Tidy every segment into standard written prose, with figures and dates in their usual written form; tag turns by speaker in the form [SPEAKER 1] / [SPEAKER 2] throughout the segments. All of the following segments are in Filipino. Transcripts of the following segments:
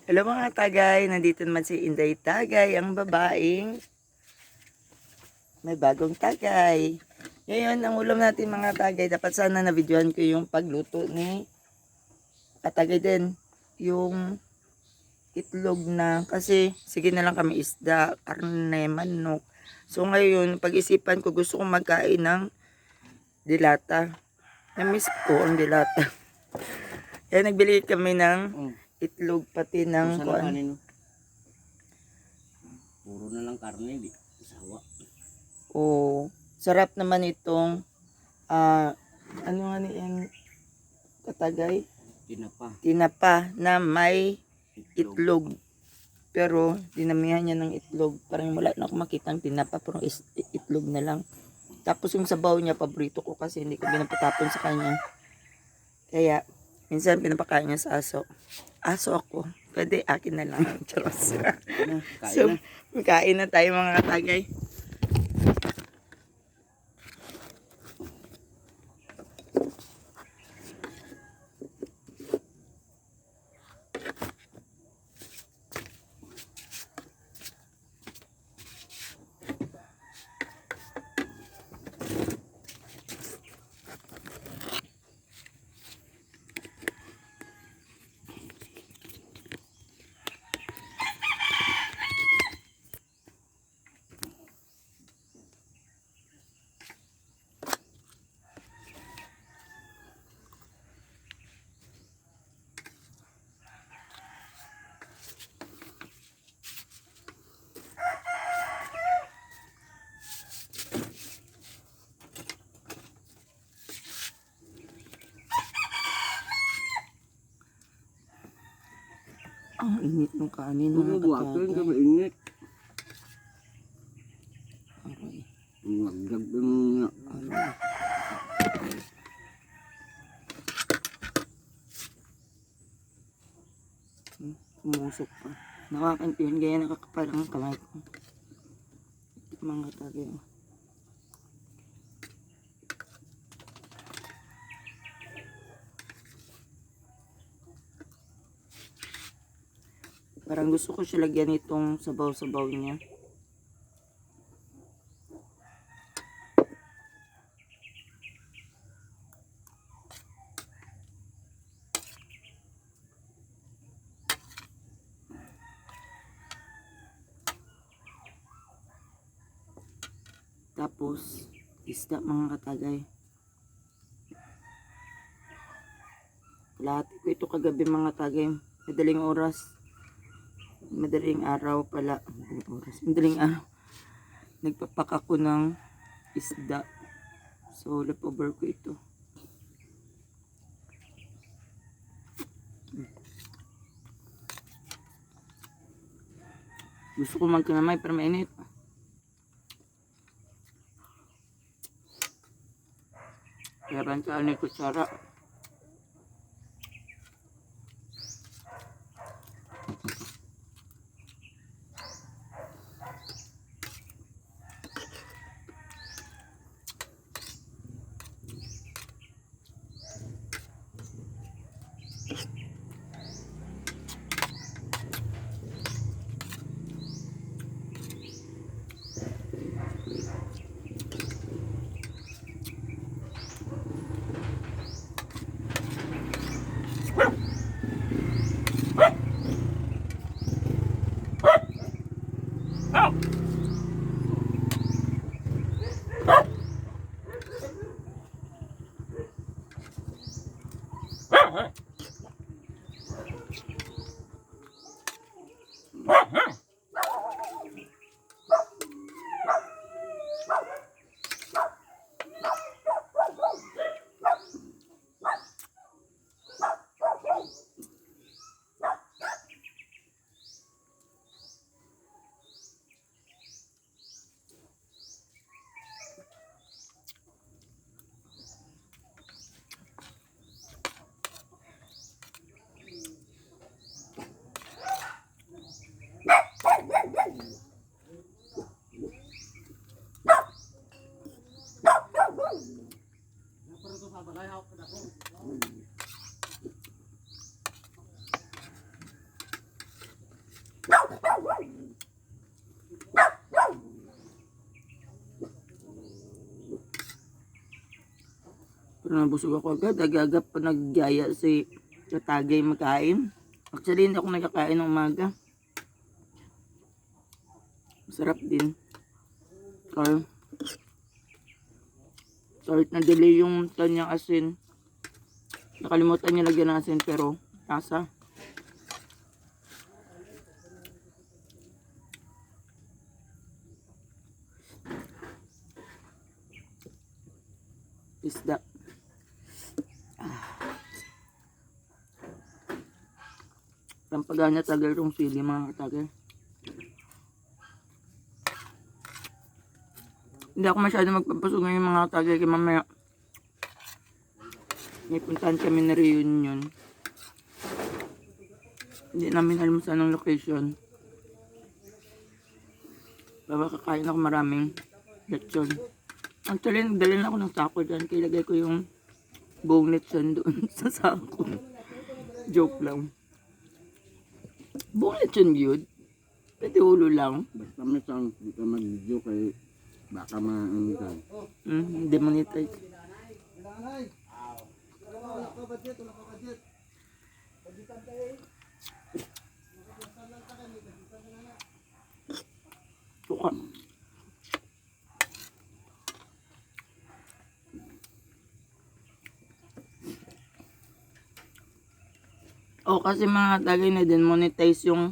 [SPEAKER 1] Hello mga tagay, nandito naman si Inday Tagay, ang babaeng may bagong tagay. Ngayon, ang ulam natin mga tagay, dapat sana na-videoan ko yung pagluto ni katagay din. Yung itlog na, kasi sige na lang kami isda, karne, manok. So ngayon, pag-isipan ko, gusto kong magkain ng dilata. Na-miss ko ang dilata. Kaya nagbili kami ng itlog pati ng
[SPEAKER 2] Kung saan kanin, no? Puro na lang karne, di sawa.
[SPEAKER 1] O sarap naman itong ano nga yung katagay? Tinapa na may itlog. Pero dinamihan niya ng itlog. Parang wala na ako makitang tinapa, pero itlog na lang. Tapos yung sabaw niya, paborito ko kasi hindi ko pinapatapon sa kanya. Kaya minsan pinapakain niya sa aso. Aso ako. Pwede akin na lang. Charos. So, kain na tayo mga katagay. Ang init ng kanin mga katagay.
[SPEAKER 2] Mainit.
[SPEAKER 1] Aray.
[SPEAKER 2] Magdag ng
[SPEAKER 1] Aray. Sumusok pa. Nakakantihan gaya nakakapal ang kamay ko. Mga katagay. Parang gusto ko siya lagyan itong sabaw-sabaw niya. Tapos, isda mga katagay. Lahat ko ito kagabi mga tagay. Madaling oras. Madaling araw pala. Madaling araw. Nagpapak ako ng isda. So, leftover ko ito. Gusto ko magkanamay pero mainit. Kaya bansaan ni kutsara. Pero nabusog ako agad. Agagap pa nagyaya si Katagay magkain. Actually, hindi ako nagkakain ng umaga. Masarap din. Kahit na-delay yung kanyang asin. Nakalimutan niya lagyan ng asin pero lasa. Isda. Rampaganya tagal tong sili mga katagal. Hindi ako masyado magpapasok ngayon mga katagal kaya mamaya may puntahan kami na reunion. Hindi namin alam saan ang location. Baba kakain ako maraming lechon. Actually, nagdala na ako ng sako dyan. Kaya ilagay ko yung buong lechon doon sa sako. Joke lang. Buong lechon yun. Pwede ulo lang.
[SPEAKER 2] Basta may sound, di ka mag-video kay baka maano ka.
[SPEAKER 1] Demonetize. Suka. Kasi mga tagay na din monetize yung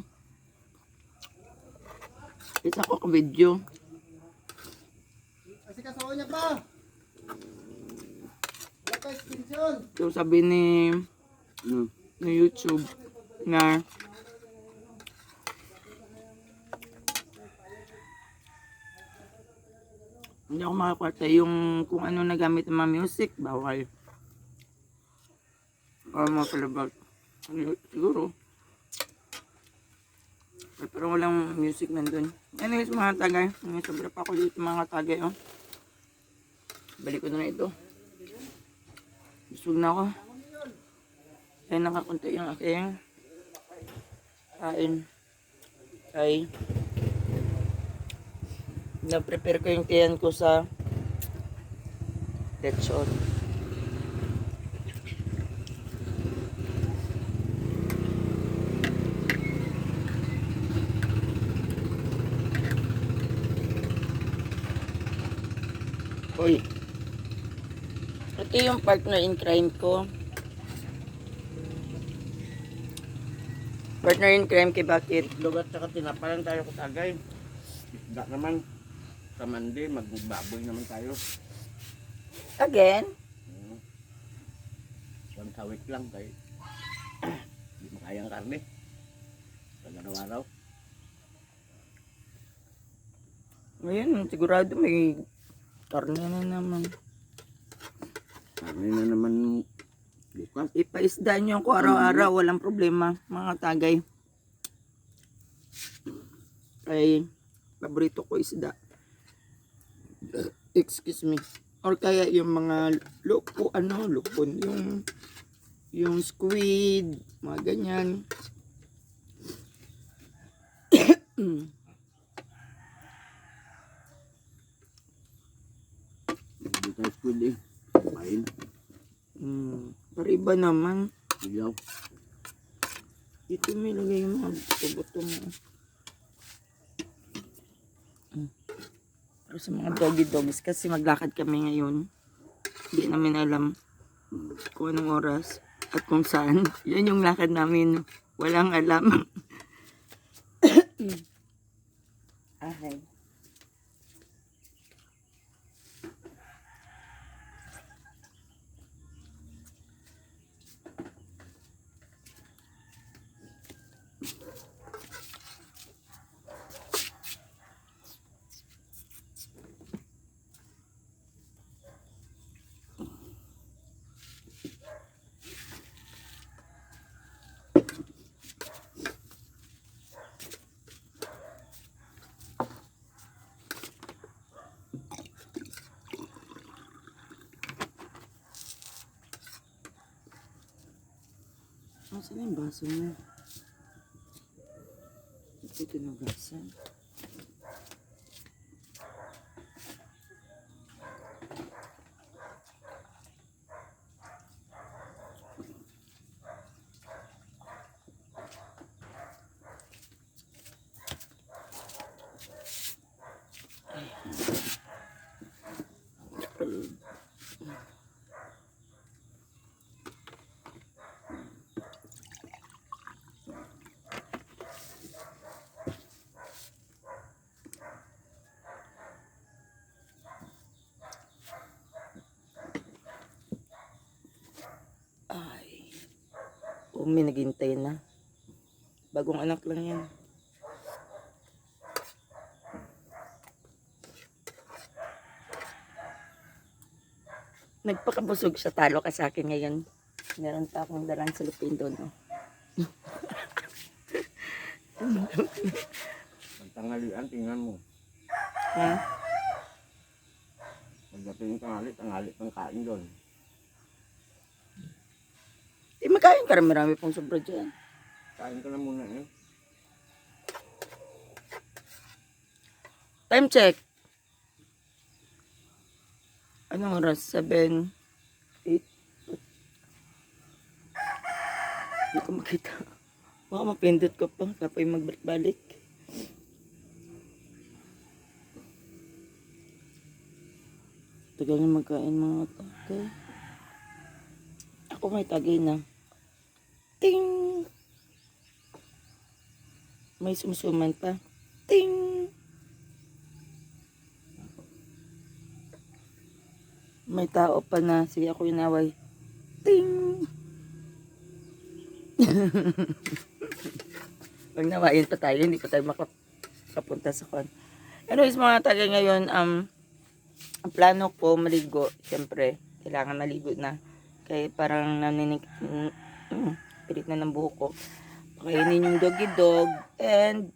[SPEAKER 1] isa ko ka-video.
[SPEAKER 3] Kasi kasawa niya pa. Wala pa extension.
[SPEAKER 1] So sabi ni YouTube na hindi ako makakwarta yung kung ano nagamit ng mga music, bawal. Mga palabag. Siguro. Pero walang music nandun. Anyways mga tagay, sobra pa ako dito mga tagay. Balik ko na ito. Busog na ako. Kaya nakakunti yung aking kain. Ay na-prepare ko yung tiyan ko sa lechon. Uy, ito yung partner in crime ko. Partner in crime kay Bakit.
[SPEAKER 2] Lugat saka tinapalan tayo ko tagay. Isda naman. Sa Monday, magbaboy naman tayo.
[SPEAKER 1] Again?
[SPEAKER 2] Once a week lang kay hindi makayang karne. Pag araw-araw.
[SPEAKER 1] Ngayon, sigurado may karne na naman.
[SPEAKER 2] Karne na naman bukas.
[SPEAKER 1] Ipaisda nyo ako araw-araw, walang problema, mga tagay. Ay, paborito ko isda. Excuse me. Or kaya yung mga lupon, yung squid, mga ganyan.
[SPEAKER 2] Hindi tayo pwede. Kain.
[SPEAKER 1] Pero iba naman.
[SPEAKER 2] Ilaw.
[SPEAKER 1] Dito may lagay yung mga buto-buto mo. Pero sa mga doggy-dogs, kasi maglakad kami ngayon. Hindi namin alam kung anong oras at kung saan. Yan yung lakad namin. Walang alam. Ahay. Saan yung baso mo? Ito tinugasan. May naghintay na. Bagong anak lang yan. Nagpakabusog siya, talo ka sa akin ngayon. Meron pa akong dalang salupin doon. Oh.
[SPEAKER 2] Pagtanghalian, tingnan mo.
[SPEAKER 1] Ha?
[SPEAKER 2] Pagdating yung tanghali pang kain doon.
[SPEAKER 1] Di makain ka, marami pong sobra dyan.
[SPEAKER 2] Kain ka na muna eh.
[SPEAKER 1] Time check. Anong oras? 7, 8. Hindi ko makita. Baka mapindot ko pa. Kapoy magbalik-balik. Tagal na magkain mga tagay. Ako may tagay na. Ting! May sumsuman pa. Ting! May tao pa na. Sige ako yung naway. Ting! Pag nawain pa tayo, hindi pa tayo makapunta sa kwan. Anyways mga tagay ngayon, ang plano ko maligo. Siyempre, kailangan maligo na. Kaya parang pilit na ng buhok ko. Pakainin yung doggy dog and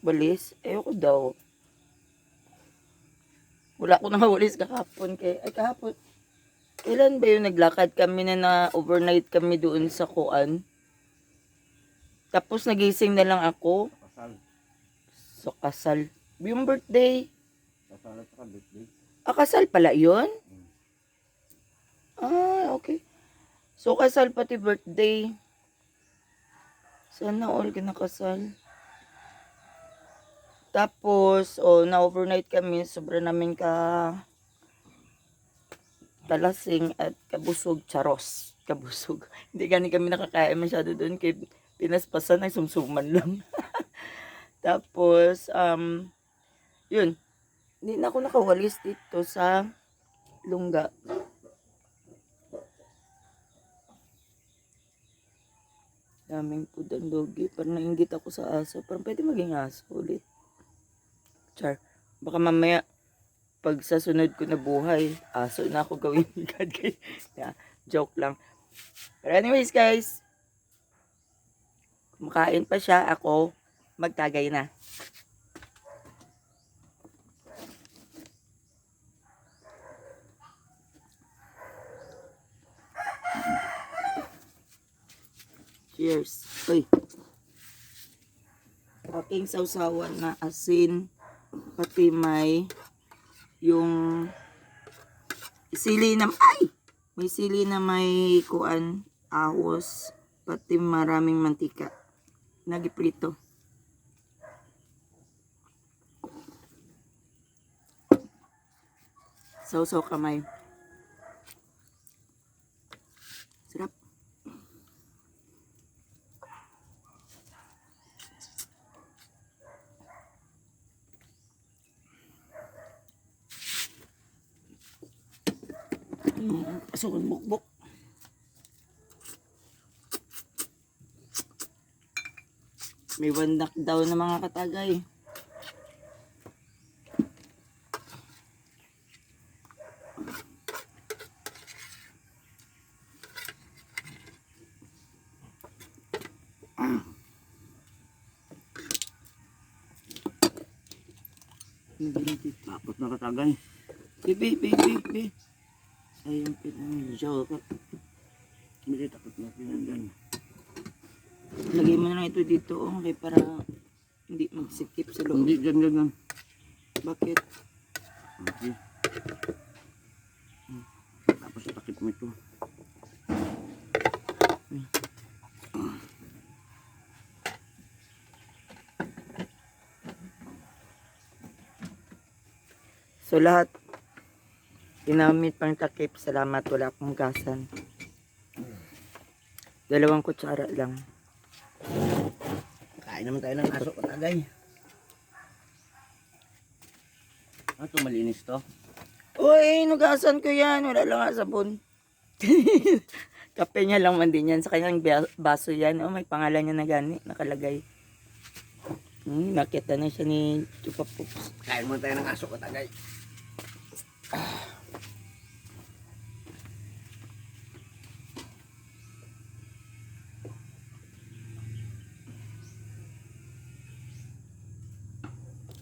[SPEAKER 1] balis. Ayoko daw. Wala ko nang walis kahapon. Kahapon. Kailan ba yung naglakad kami na overnight kami doon sa Kuan? Tapos nagising na lang ako.
[SPEAKER 2] Kasal.
[SPEAKER 1] So kasal. Yung birthday.
[SPEAKER 2] Kasal at saka birthday.
[SPEAKER 1] Kasal pala yun? Okay. So, kasal pati birthday. Sana all kinakasal. Tapos, na-overnight kami. Sobra namin kalasing at kabusog. Charos. Kabusog. Hindi gani kami nakakain masyado doon. Kaya pinaspasan ay sumsuman lang. Tapos, yun. Hindi na ako nakawalis dito sa lungga. Daming food ang doggy. Parang nainggit ako sa aso. Parang pwede maging aso ulit. Char. Baka mamaya, pag sa sunod ko na buhay, aso na ako gawin ni God. Yeah, joke lang. But anyways guys, kumakain pa siya. Ako, magtagay na. Cheers. Uy. Aking sausawan na asin. Pati may yung sili na may sili na may kuan, ahos, pati maraming mantika. Nagiprito. Sausaw kamay. Sarap. Pasok ang bukbok. May bandak daw na mga katagay.
[SPEAKER 2] Tapos na katagay.
[SPEAKER 1] Baby. Sayang pinanjaw ka.
[SPEAKER 2] Hindi takot na pinandan.
[SPEAKER 1] Lagay mo na lang ito dito, okay, para hindi magsikip sa loob.
[SPEAKER 2] Hindi, ganyan.
[SPEAKER 1] Bakit?
[SPEAKER 2] Okay. Tapos takip mo ito.
[SPEAKER 1] So lahat ginamit pang takip. Salamat, wala akong gasan. 2 kutsara lang.
[SPEAKER 2] Kain naman tayo ng aso katagay. Ito malinis to.
[SPEAKER 1] Uy, nugasan ko yan. Wala lang nga sabon. Kape niya lang man din yan. Sa kanyang baso yan. Oh, may pangalan niya na gani. Nakalagay. Nakita na siya ni Chupa Pups.
[SPEAKER 2] Kain mo tayo ng aso ko tagay.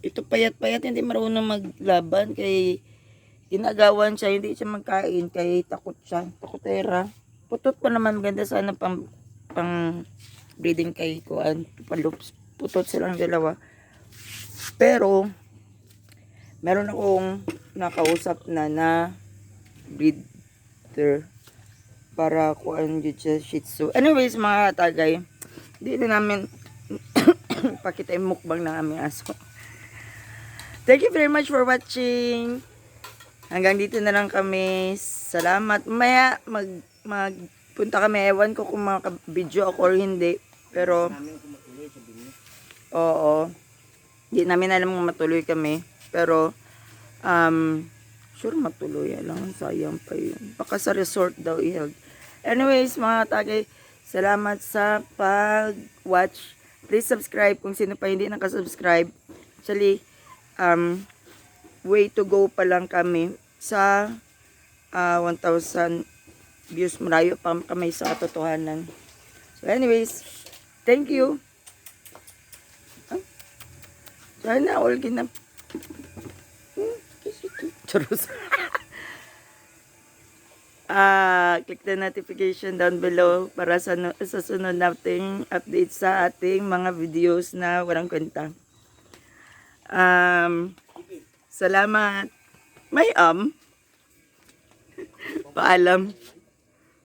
[SPEAKER 1] Ito payat-payat, hindi marunong maglaban. Kay ginagawan siya, hindi siya magkain. Kay takot siya. Takotera. Putot pa naman. Ganda sana pang breeding kay Kuan. Palups. Putot silang dalawa. Pero, meron akong nakausap na breeder para kuan dito sa Shih Tzu. Anyways, mga tagay, hindi na namin pakita yung mukbang ng aming aso. Thank you very much for watching. Hanggang dito na lang kami. Salamat. Maya, magpunta kami. Ewan ko kung makaka-video ako or hindi. Pero, oo. Hindi namin alam kung matuloy kami. Pero, sure matuloy. Lang, sayang pa yun. Baka sa resort daw ihag. Anyways, mga tagay, salamat sa pag-watch. Please subscribe kung sino pa hindi nakasubscribe. Actually, way to go pa lang kami sa 1,000 views. Marayo pa kami sa katotohanan. So anyways, thank you. Sana all ginap. Charus. Click the notification down below para sa sunod nating update sa ating mga videos na walang kwenta. Salamat. May paalam.